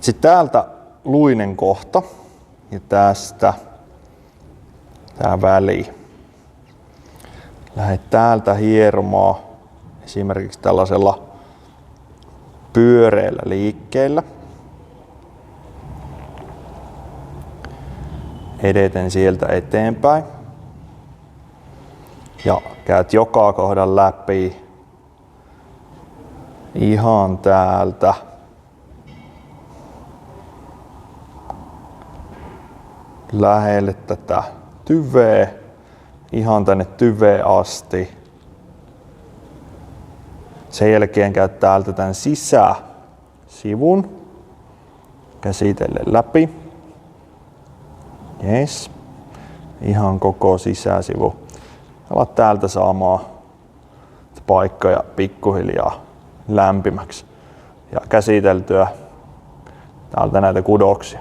Sitten täältä luinen kohta ja tästä tää väli. Lähdet täältä hieromaan esimerkiksi tällaisella pyöreällä liikkeellä. Edeten sieltä eteenpäin. Ja käyt joka kohdan läpi ihan täältä lähelle tätä tyveä, ihan tänne tyveen asti. Sen jälkeen käyt täältä tämän sisäsivun käsitellen läpi. Yes. Ihan koko sisäsivu. Alat täältä saamaan paikkoja pikkuhiljaa lämpimäksi ja käsiteltyä täältä näitä kudoksia.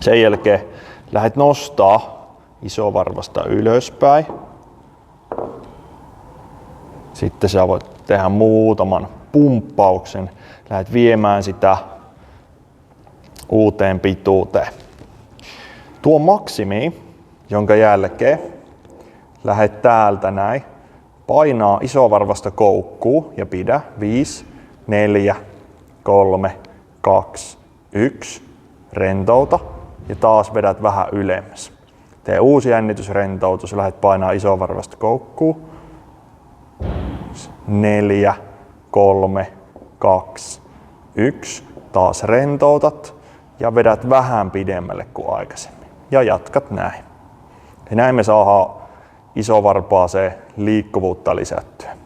Sen jälkeen lähdet nostaa isovarvasta ylöspäin. Sitten sä voit tehdä muutaman pumppauksen. Lähdet viemään sitä uuteen pituuteen. Tuo maksimi, jonka jälkeen lähdet täältä näin, painaa isovarvasta koukkuu ja pidä 5, 4, 3, 2, 1, rentouta ja taas vedät vähän ylemmäs. Tee uusi jännitysrentoutus ja lähdet painaa isovarvasta koukkuu. 4, 3, 2, 1, taas rentoutat ja vedät vähän pidemmälle kuin aikaisemmin. Ja jatkat näin. Ja näin me saadaan isovarpaaseen liikkuvuutta lisättyä.